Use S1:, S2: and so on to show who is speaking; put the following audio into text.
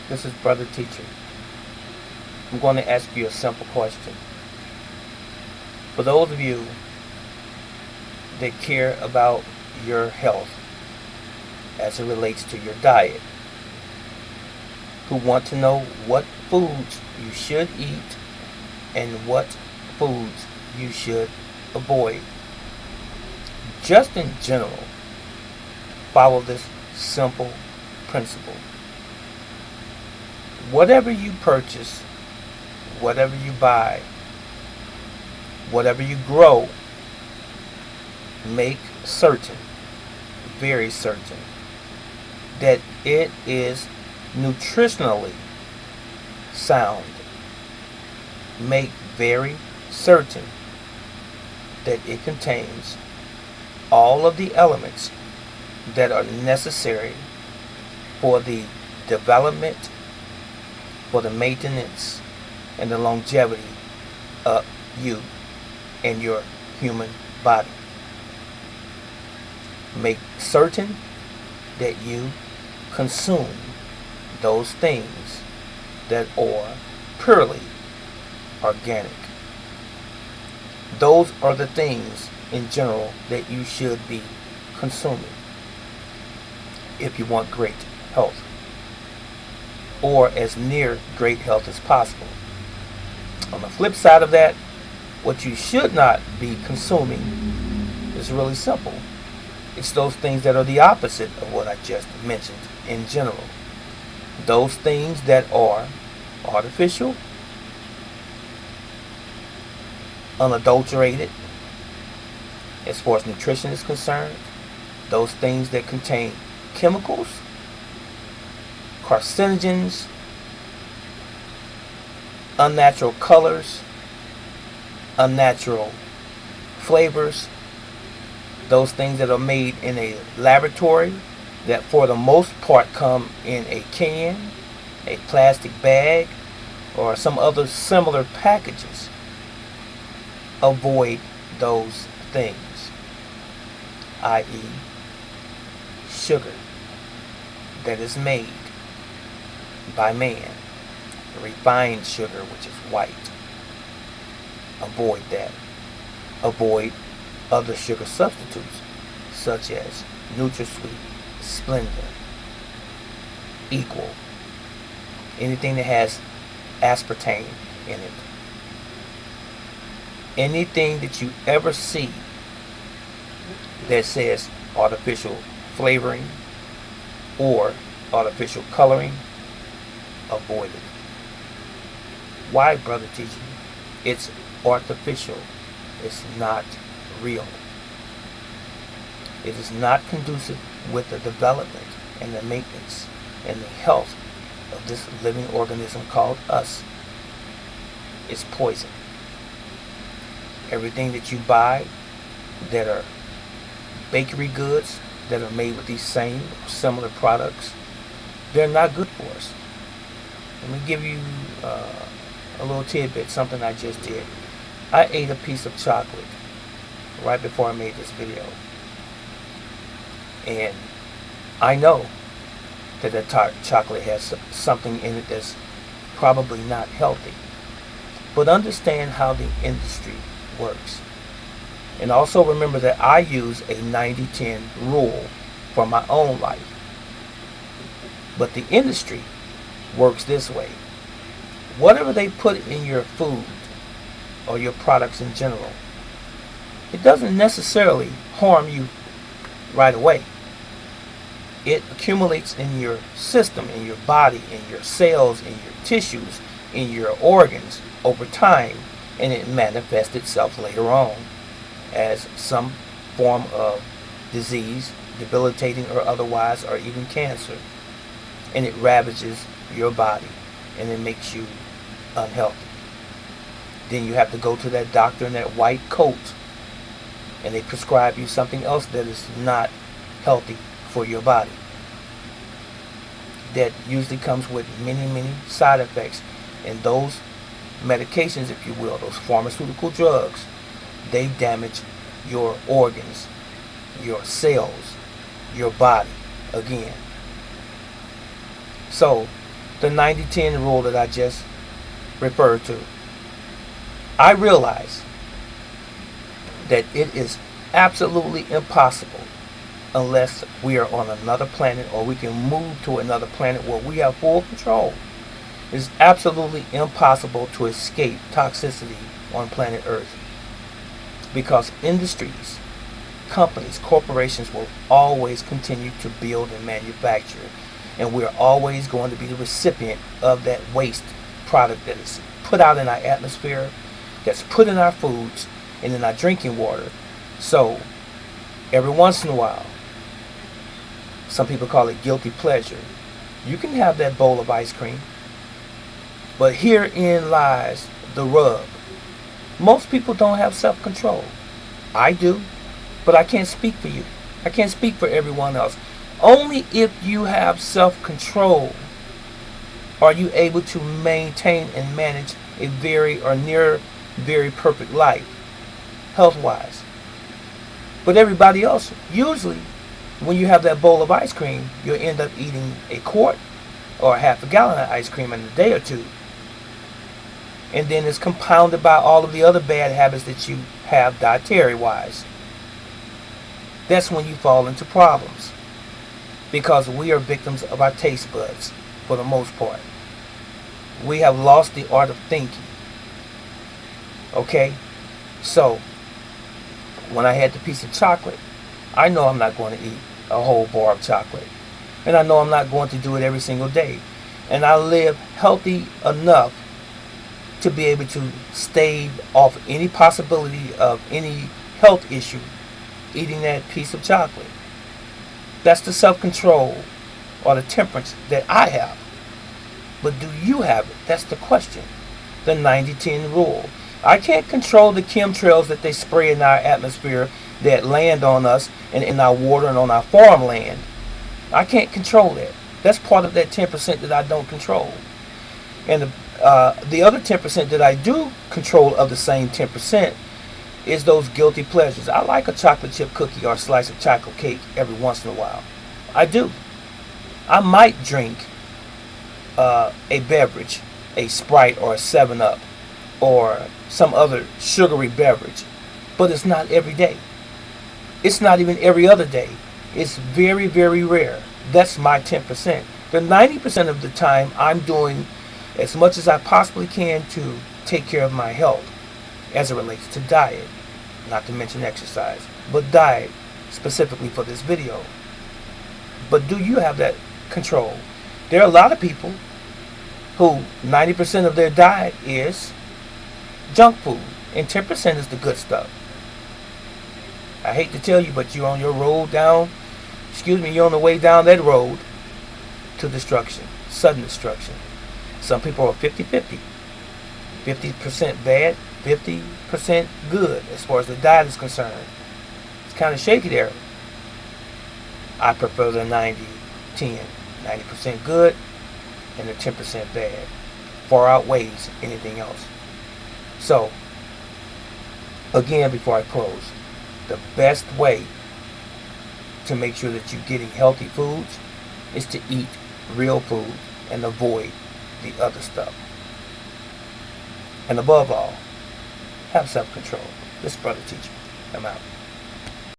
S1: This is Brother Teacher. I'm going to ask you a simple question. For those of you that care about your health as it relates to your diet, who want to know what foods you should eat and what foods you should avoid, just in general, follow this simple principle. Whatever you purchase, whatever you buy, whatever you grow, make certain, very certain, that it is nutritionally sound. Make very certain that it contains all of the elements that are necessary for the development, for the maintenance, and the longevity of you and your human body. Make certain that you consume those things that are purely organic. Those are the things in general that you should be consuming if you want great health, or as near great health as possible. On the flip side of that, what you should not be consuming is really simple. It's those things that are the opposite of what I just mentioned in general. Those things that are artificial, unadulterated, as far as nutrition is concerned. Those things that contain chemicals, carcinogens, unnatural colors, unnatural flavors, those things that are made in a laboratory that for the most part come in a can, a plastic bag, or some other similar packages. Avoid those things, i.e. sugar that is made by man, refined sugar which is white. Avoid that. Avoid other sugar substitutes such as NutraSweet, Splenda, Equal, anything that has aspartame in it. Anything that you ever see that says artificial flavoring or artificial coloring, avoid it. Why, Brother Teacher? It's artificial. It's not real. It is not conducive with the development and the maintenance and the health of this living organism called us. It's poison. Everything that you buy that are bakery goods that are made with these same or similar products, they're not good for us. Let me give you a little tidbit, something I just did. I ate a piece of chocolate right before I made this video. And I know that the chocolate has something in it that's probably not healthy. But understand how the industry works. And also remember that I use a 90-10 rule for my own life. But the industry works this way. Whatever they put in your food or your products in general, it doesn't necessarily harm you right away. It accumulates in your system, in your body, in your cells, in your tissues, in your organs over time, and it manifests itself later on as some form of disease, debilitating or otherwise, or even cancer. And it ravages your body and it makes you unhealthy. Then you have to go to that doctor in that white coat and they prescribe you something else that is not healthy for your body. That usually comes with many side effects. And those medications, if you will, those pharmaceutical drugs, they damage your organs, your cells, your body again. So the 90-10 rule that I just referred to. I realize that it is absolutely impossible, unless we are on another planet or we can move to another planet where we have full control. It's absolutely impossible to escape toxicity on planet Earth, because industries, companies, corporations will always continue to build and manufacture, and we're always going to be the recipient of that waste product that is put out in our atmosphere, that's put in our foods and in our drinking water. So every once in a while, some people call it guilty pleasure, you can have that bowl of ice cream. But herein lies the rub. Most people don't have self-control. I do, but I can't speak for you. I can't speak for everyone else. Only if you have self-control are you able to maintain and manage a very or near very perfect life, health-wise. But everybody else, usually, when you have that bowl of ice cream, you'll end up eating a quart or half a gallon of ice cream in a day or two. And then it's compounded by all of the other bad habits that you have dietary-wise. That's when you fall into problems, because we are victims of our taste buds for the most part. We have lost the art of thinking. Okay? So, when I had the piece of chocolate, I know I'm not going to eat a whole bar of chocolate. And I know I'm not going to do it every single day. And I live healthy enough to be able to stave off any possibility of any health issue eating that piece of chocolate. That's the self-control or the temperance that I have. But do you have it? That's the question. The 90-10 rule. I can't control the chemtrails that they spray in our atmosphere that land on us and in our water and on our farmland. I can't control that. That's part of that 10% that I don't control. And the other 10% that I do control of the same 10% is those guilty pleasures. I like a chocolate chip cookie or a slice of chocolate cake every once in a while. I do. I might drink a beverage, a Sprite or a 7-Up or some other sugary beverage, but it's not every day. It's not even every other day. It's very, very rare. That's my 10%. The 90% of the time, I'm doing as much as I possibly can to take care of my health as it relates to diet, not to mention exercise, but diet specifically for this video. But do you have that control? There are a lot of people who 90% of their diet is junk food and 10% is the good stuff. I hate to tell you, but you're on your road down, you're on the way down that road to destruction, sudden destruction. Some people are 50-50. 50% bad, 50% good as far as the diet is concerned. It's kind of shaky there. I prefer the 90-10. 90% good and the 10% bad. Far outweighs anything else. So, again, before I close, the best way to make sure that you're getting healthy foods is to eat real food and avoid the other stuff. And above all, have self-control. This brother teacher. I'm out.